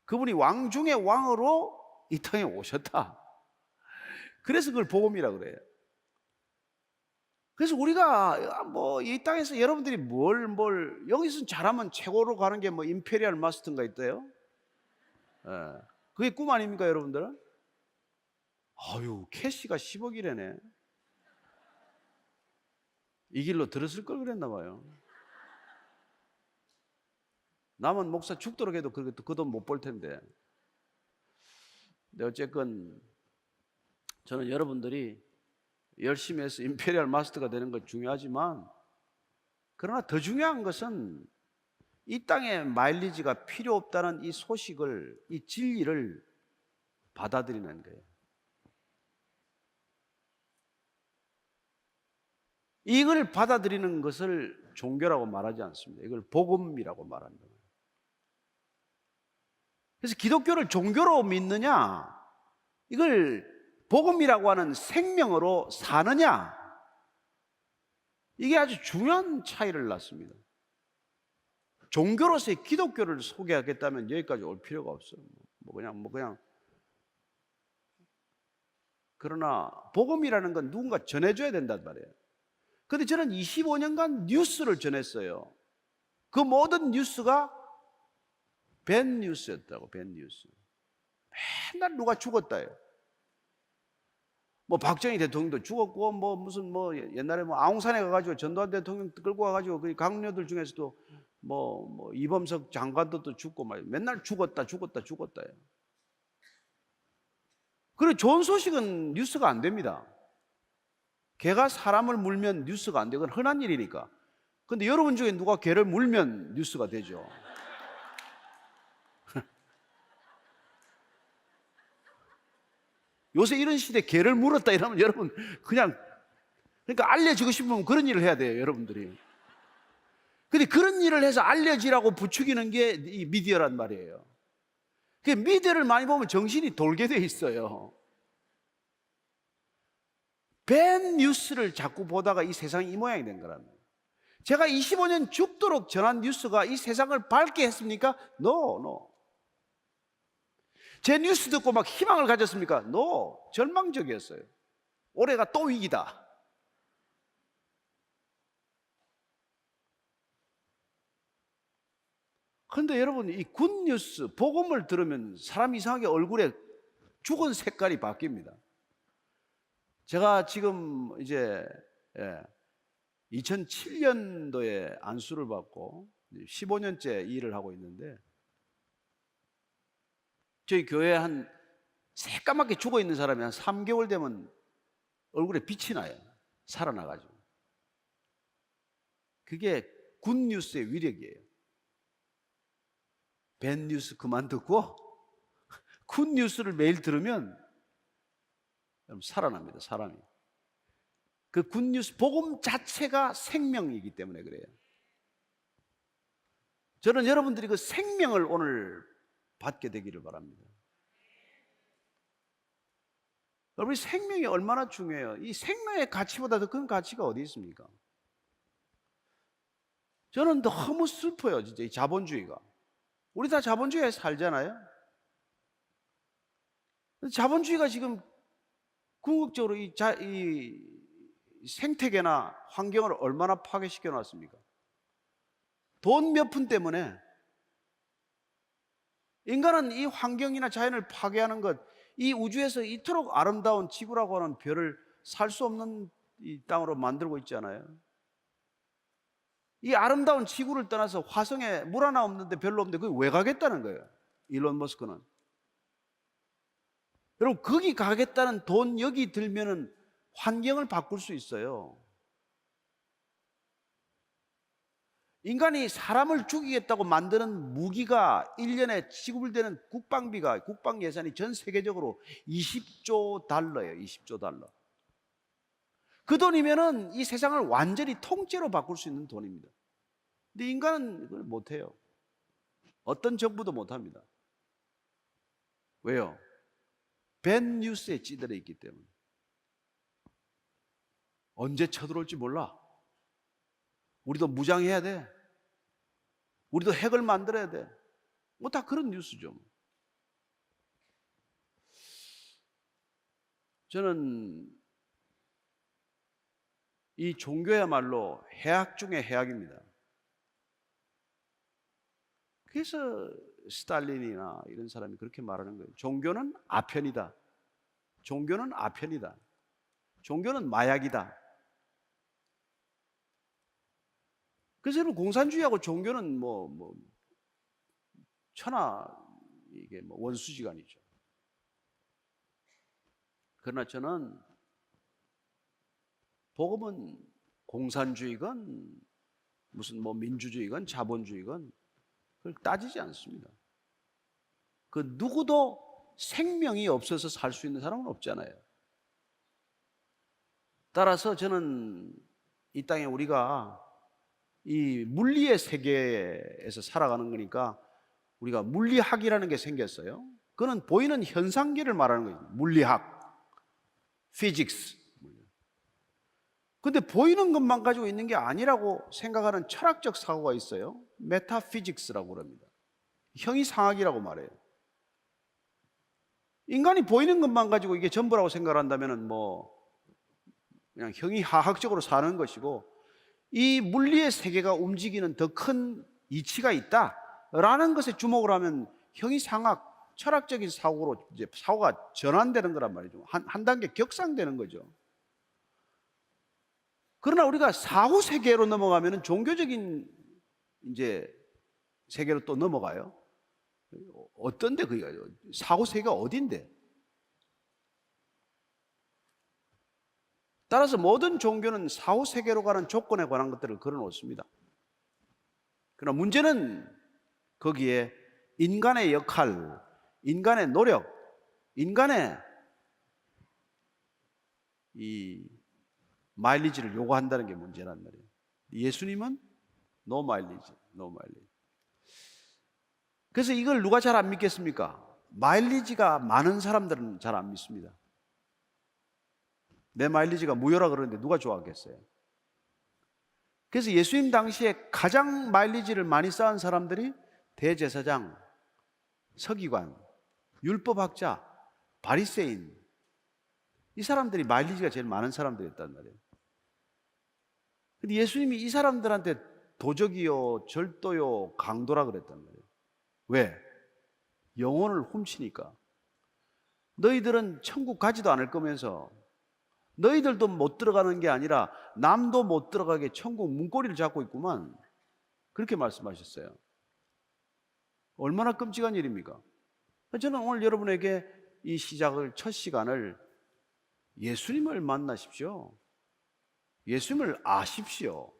그분이 왕 중에 왕으로 이 땅에 오셨다. 그래서 그걸 복음이라고 그래요. 그래서 우리가 이 땅에서 여러분들이 여기서 잘하면 최고로 가는 게 임페리얼 마스터인가 있대요. 예. 그게 꿈 아닙니까, 여러분들은? 아유, 캐시가 10억이래네. 이 길로 들었을 걸 그랬나 봐요. 남은 목사 죽도록 해도 그 돈 못 벌 텐데. 근데 어쨌건 저는 여러분들이 열심히 해서 임페리얼 마스터가 되는 것 중요하지만, 그러나 더 중요한 것은 이 땅에 마일리지가 필요 없다는 이 소식을, 이 진리를 받아들이는 거예요. 이걸 받아들이는 것을 종교라고 말하지 않습니다. 이걸 복음이라고 말합니다. 그래서 기독교를 종교로 믿느냐, 이걸 복음이라고 하는 생명으로 사느냐, 이게 아주 중요한 차이를 낳습니다. 종교로서의 기독교를 소개하겠다면 여기까지 올 필요가 없어요. 그냥. 그러나 복음이라는 건 누군가 전해줘야 된단 말이에요. 근데 저는 25년간 뉴스를 전했어요. 그 모든 뉴스가 밴 뉴스였다고, 밴 뉴스. 맨날 누가 죽었다요. 뭐 박정희 대통령도 죽었고, 무슨 옛날에 아웅산에 가가지고 전두환 대통령 끌고 가가지고 그 강요들 중에서도 이범석 장관도 또 죽고 맨날 죽었다. 그리고 좋은 소식은 뉴스가 안 됩니다. 개가 사람을 물면 뉴스가 안 되고, 그건 흔한 일이니까. 근데 여러분 중에 누가 개를 물면 뉴스가 되죠. 요새 이런 시대에 개를 물었다 이러면 여러분 그러니까 알려지고 싶으면 그런 일을 해야 돼요, 여러분들이. 근데 그런 일을 해서 알려지라고 부추기는 게 이 미디어란 말이에요. 그 미디어를 많이 보면 정신이 돌게 돼 있어요. 밴 뉴스를 자꾸 보다가 이 세상이 이 모양이 된 거랍니다. 제가 25년 죽도록 전한 뉴스가 이 세상을 밝게 했습니까? No. 제 뉴스 듣고 막 희망을 가졌습니까? No. 절망적이었어요. 올해가 또 위기다. 그런데 여러분, 이 굿뉴스, 복음을 들으면 사람 이상하게 얼굴에 죽은 색깔이 바뀝니다. 제가 지금 이제 2007년도에 안수를 받고 15년째 일을 하고 있는데, 저희 교회에 한 새까맣게 죽어 있는 사람이 한 3개월 되면 얼굴에 빛이 나요. 살아나가지고. 그게 굿뉴스의 위력이에요. 밴뉴스 그만 듣고 굿뉴스를 매일 들으면 살아납니다, 사람이. 그 굿뉴스, 복음 자체가 생명이기 때문에 그래요. 저는 여러분들이 그 생명을 오늘 받게 되기를 바랍니다. 여러분, 생명이 얼마나 중요해요. 이 생명의 가치보다 더 큰 가치가 어디 있습니까? 저는 너무 슬퍼요, 진짜 이 자본주의가. 우리 다 자본주의에 살잖아요. 자본주의가 지금 궁극적으로 이 생태계나 환경을 얼마나 파괴시켜 놨습니까? 돈 몇 푼 때문에 인간은 이 환경이나 자연을 파괴하는 것, 이 우주에서 이토록 아름다운 지구라고 하는 별을 살 수 없는 이 땅으로 만들고 있잖아요. 이 아름다운 지구를 떠나서 화성에 물 하나 없는데, 별로 없는데 거기 왜 가겠다는 거예요, 일론 머스크는. 여러분, 거기 가겠다는 돈 여기 들면은 환경을 바꿀 수 있어요. 인간이 사람을 죽이겠다고 만드는 무기가 1년에 지급되는 국방비가, 국방 예산이 전 세계적으로 20조 달러예요. 20조 달러. 그 돈이면은 이 세상을 완전히 통째로 바꿀 수 있는 돈입니다. 근데 인간은 그걸 못해요. 어떤 정부도 못합니다. 왜요? 밴 뉴스에 찌들어 있기 때문에. 언제 쳐들어올지 몰라. 우리도 무장해야 돼. 우리도 핵을 만들어야 돼. 다 그런 뉴스죠. 저는 이 종교야말로 해악 중의 해악입니다. 그래서 스탈린이나 이런 사람이 그렇게 말하는 거예요. 종교는 아편이다. 종교는 아편이다. 종교는 마약이다. 그래서 여러분, 공산주의하고 종교는 천하 이게 원수지간이죠. 그러나 저는 복음은 공산주의건 무슨 민주주의건 자본주의건 그걸 따지지 않습니다. 그 누구도 생명이 없어서 살 수 있는 사람은 없잖아요. 따라서 저는 이 땅에 우리가 이 물리의 세계에서 살아가는 거니까 우리가 물리학이라는 게 생겼어요. 그건 보이는 현상계를 말하는 거예요. 물리학, 피직스. 근데 보이는 것만 가지고 있는 게 아니라고 생각하는 철학적 사고가 있어요. 메타피직스라고 그럽니다. 형이상학이라고 말해요. 인간이 보이는 것만 가지고 이게 전부라고 생각을 한다면 그냥 형이하학적으로 사는 것이고, 이 물리의 세계가 움직이는 더 큰 이치가 있다라는 것에 주목을 하면 형이상학, 철학적인 사고로 이제 사고가 전환되는 거란 말이죠. 한 단계 격상되는 거죠. 그러나 우리가 사후 세계로 넘어가면 종교적인 이제 세계로 또 넘어가요. 어떤데 그게 사후 세계가 어딘데? 따라서 모든 종교는 사후 세계로 가는 조건에 관한 것들을 걸어놓습니다. 그러나 문제는 거기에 인간의 역할, 인간의 노력, 인간의 이 마일리지를 요구한다는 게 문제란 말이에요. 예수님은 no mileage, no mileage. 그래서 이걸 누가 잘 안 믿겠습니까? 마일리지가 많은 사람들은 잘 안 믿습니다. 내 마일리지가 무효라 그러는데 누가 좋아하겠어요? 그래서 예수님 당시에 가장 마일리지를 많이 쌓은 사람들이 대제사장, 서기관, 율법학자, 바리새인, 이 사람들이 마일리지가 제일 많은 사람들이었단 말이에요. 근데 예수님이 이 사람들한테 도적이요, 절도요, 강도라 그랬단 말이에요. 왜? 영혼을 훔치니까. 너희들은 천국 가지도 않을 거면서 너희들도 못 들어가는 게 아니라 남도 못 들어가게 천국 문고리를 잡고 있구만. 그렇게 말씀하셨어요. 얼마나 끔찍한 일입니까? 저는 오늘 여러분에게 이 시작을, 첫 시간을 예수님을 만나십시오. 예수님을 아십시오.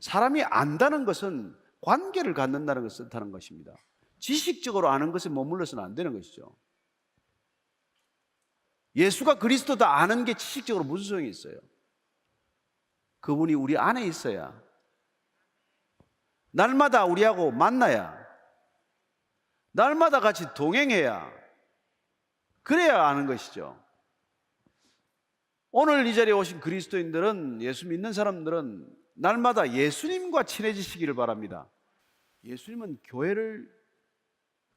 사람이 안다는 것은 관계를 갖는다는 것을 뜻하는 것입니다. 지식적으로 아는 것에 머물러서는 안 되는 것이죠. 예수가 그리스도다 아는 게 지식적으로 무슨 소용이 있어요? 그분이 우리 안에 있어야, 날마다 우리하고 만나야, 날마다 같이 동행해야, 그래야 아는 것이죠. 오늘 이 자리에 오신 그리스도인들은, 예수 믿는 사람들은 날마다 예수님과 친해지시기를 바랍니다. 예수님은 교회를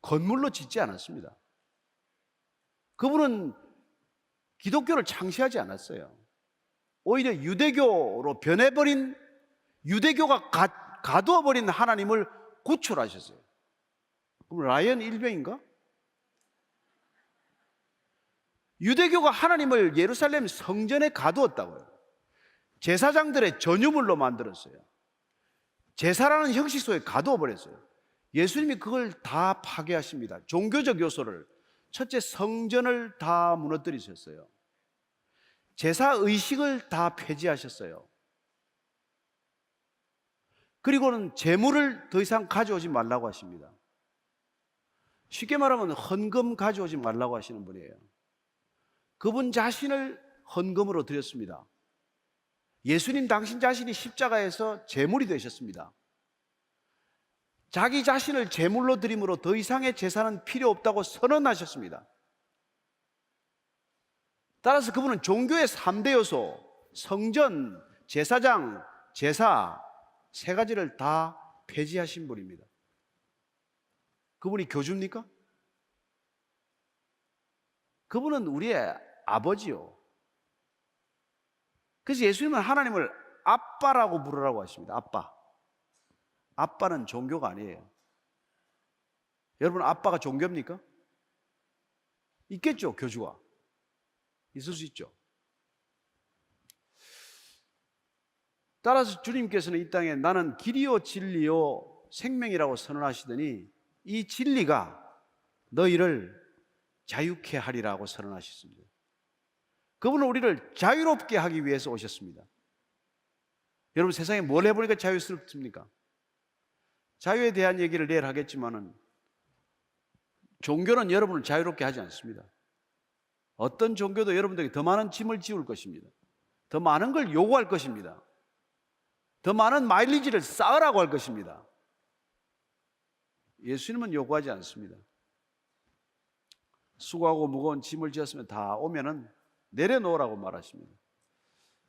건물로 짓지 않았습니다. 그분은 기독교를 창시하지 않았어요. 오히려 유대교로 변해버린, 유대교가 가두어버린 하나님을 구출하셨어요. 그럼 라이언 일병인가? 유대교가 하나님을 예루살렘 성전에 가두었다고요. 제사장들의 전유물로 만들었어요. 제사라는 형식 속에 가두어버렸어요. 예수님이 그걸 다 파괴하십니다. 종교적 요소를, 첫째 성전을 다 무너뜨리셨어요. 제사의식을 다 폐지하셨어요. 그리고는 재물을 더 이상 가져오지 말라고 하십니다. 쉽게 말하면 헌금 가져오지 말라고 하시는 분이에요. 그분 자신을 헌금으로 드렸습니다. 예수님 당신 자신이 십자가에서 제물이 되셨습니다. 자기 자신을 제물로 드림으로 더 이상의 제사는 필요 없다고 선언하셨습니다. 따라서 그분은 종교의 3대 요소, 성전, 제사장, 제사, 세 가지를 다 폐지하신 분입니다. 그분이 교주입니까? 그분은 우리의 아버지요. 그래서 예수님은 하나님을 아빠라고 부르라고 하십니다. 아빠. 아빠는 종교가 아니에요. 여러분 아빠가 종교입니까? 있겠죠. 교주가 있을 수 있죠. 따라서 주님께서는 이 땅에 나는 길이요 진리요 생명이라고 선언하시더니 이 진리가 너희를 자유케 하리라고 선언하셨습니다. 그분은 우리를 자유롭게 하기 위해서 오셨습니다. 여러분 세상에 뭘 해보니까 자유스럽습니까? 자유에 대한 얘기를 내일 하겠지만은 종교는 여러분을 자유롭게 하지 않습니다. 어떤 종교도 여러분들에게 더 많은 짐을 지울 것입니다. 더 많은 걸 요구할 것입니다. 더 많은 마일리지를 쌓으라고 할 것입니다. 예수님은 요구하지 않습니다. 수고하고 무거운 짐을 지었으면 다 오면은 내려놓으라고 말하십니다.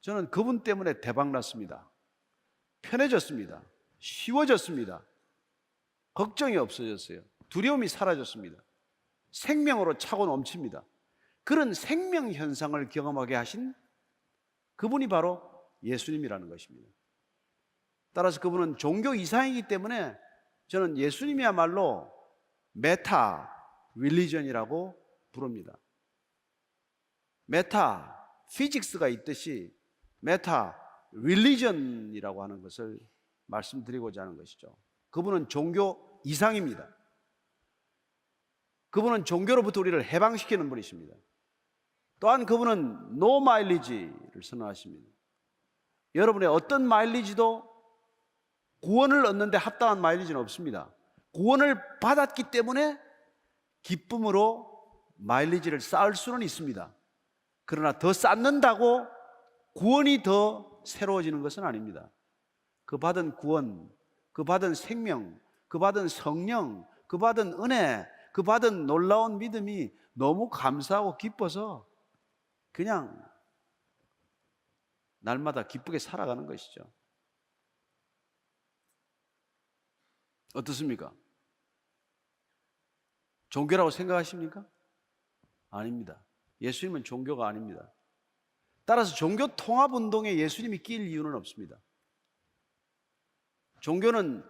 저는 그분 때문에 대박났습니다. 편해졌습니다. 쉬워졌습니다. 걱정이 없어졌어요. 두려움이 사라졌습니다. 생명으로 차고 넘칩니다. 그런 생명 현상을 경험하게 하신 그분이 바로 예수님이라는 것입니다. 따라서 그분은 종교 이상이기 때문에 저는 예수님이야말로 메타 릴리전이라고 부릅니다. 메타 피직스가 있듯이 메타 릴리전이라고 하는 것을 말씀드리고자 하는 것이죠. 그분은 종교 이상입니다. 그분은 종교로부터 우리를 해방시키는 분이십니다. 또한 그분은 노 마일리지를 선언하십니다. 여러분의 어떤 마일리지도 구원을 얻는 데 합당한 마일리지는 없습니다. 구원을 받았기 때문에 기쁨으로 마일리지를 쌓을 수는 있습니다. 그러나 더 쌓는다고 구원이 더 새로워지는 것은 아닙니다. 그 받은 구원, 그 받은 생명, 그 받은 성령, 그 받은 은혜, 그 받은 놀라운 믿음이 너무 감사하고 기뻐서 그냥 날마다 기쁘게 살아가는 것이죠. 어떻습니까? 종교라고 생각하십니까? 아닙니다. 예수님은 종교가 아닙니다. 따라서 종교 통합 운동에 예수님이 끼일 이유는 없습니다. 종교는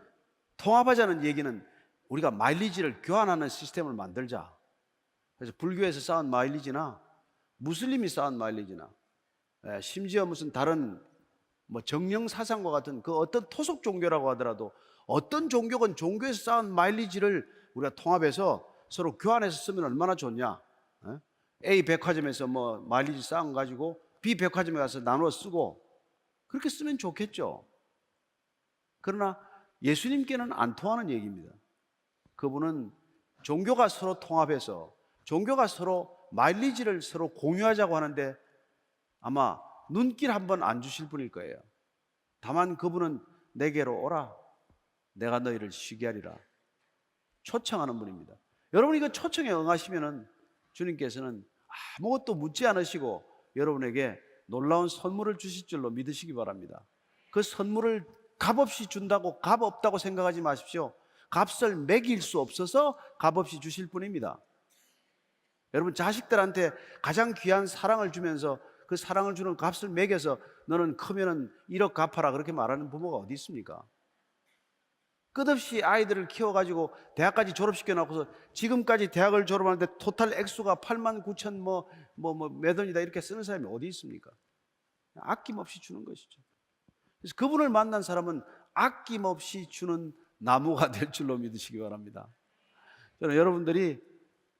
통합하자는 얘기는 우리가 마일리지를 교환하는 시스템을 만들자. 그래서 불교에서 쌓은 마일리지나 무슬림이 쌓은 마일리지나 심지어 무슨 다른 정령 사상과 같은 그 어떤 토속 종교라고 하더라도 어떤 종교건 종교에서 쌓은 마일리지를 우리가 통합해서 서로 교환해서 쓰면 얼마나 좋냐. A 백화점에서 마일리지 쌓은 거 가지고 B 백화점에 가서 나눠 쓰고 그렇게 쓰면 좋겠죠. 그러나 예수님께는 안 통하는 얘기입니다. 그분은 종교가 서로 통합해서 종교가 서로 마일리지를 서로 공유하자고 하는데 아마 눈길 한번 안 주실 분일 거예요. 다만 그분은 내게로 오라. 내가 너희를 쉬게 하리라. 초청하는 분입니다. 여러분이 그 초청에 응하시면은 주님께서는 아무것도 묻지 않으시고 여러분에게 놀라운 선물을 주실 줄로 믿으시기 바랍니다. 그 선물을 값없이 준다고 값 없다고 생각하지 마십시오. 값을 매길 수 없어서 값없이 주실 분입니다. 여러분 자식들한테 가장 귀한 사랑을 주면서 그 사랑을 주는 값을 매겨서 너는 크면은 1억 갚아라 그렇게 말하는 부모가 어디 있습니까? 끝없이 아이들을 키워가지고 대학까지 졸업시켜 놓고서 지금까지 대학을 졸업하는데 토탈 액수가 8만 9천 몇 원이다 이렇게 쓰는 사람이 어디 있습니까? 아낌없이 주는 것이죠. 그래서 그분을 만난 사람은 아낌없이 주는 나무가 될 줄로 믿으시기 바랍니다. 저는 여러분들이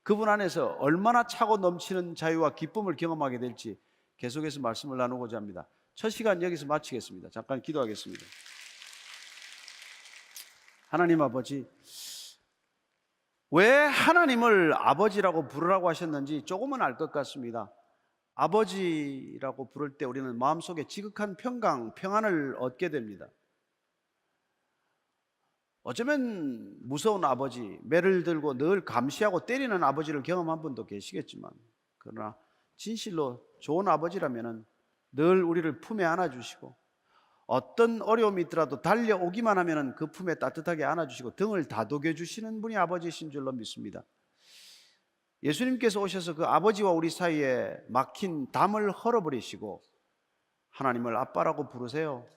그분 안에서 얼마나 차고 넘치는 자유와 기쁨을 경험하게 될지 계속해서 말씀을 나누고자 합니다. 첫 시간 여기서 마치겠습니다. 잠깐 기도하겠습니다. 하나님 아버지, 왜 하나님을 아버지라고 부르라고 하셨는지 조금은 알 것 같습니다. 아버지라고 부를 때 우리는 마음속에 지극한 평강, 평안을 얻게 됩니다. 어쩌면 무서운 아버지, 매를 들고 늘 감시하고 때리는 아버지를 경험한 분도 계시겠지만 그러나 진실로 좋은 아버지라면 늘 우리를 품에 안아주시고 어떤 어려움이 있더라도 달려오기만 하면 그 품에 따뜻하게 안아주시고 등을 다독여 주시는 분이 아버지이신 줄로 믿습니다. 예수님께서 오셔서 그 아버지와 우리 사이에 막힌 담을 헐어버리시고 하나님을 아빠라고 부르세요.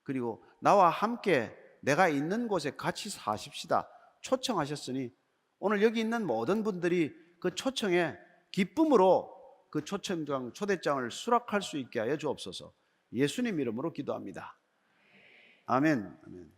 그리고 나와 함께 내가 있는 곳에 같이 사십시다. 초청하셨으니 오늘 여기 있는 모든 분들이 그 초청에 기쁨으로 그 초청장, 초대장을 수락할 수 있게 하여 주옵소서. 예수님 이름으로 기도합니다. 아멘. 아멘.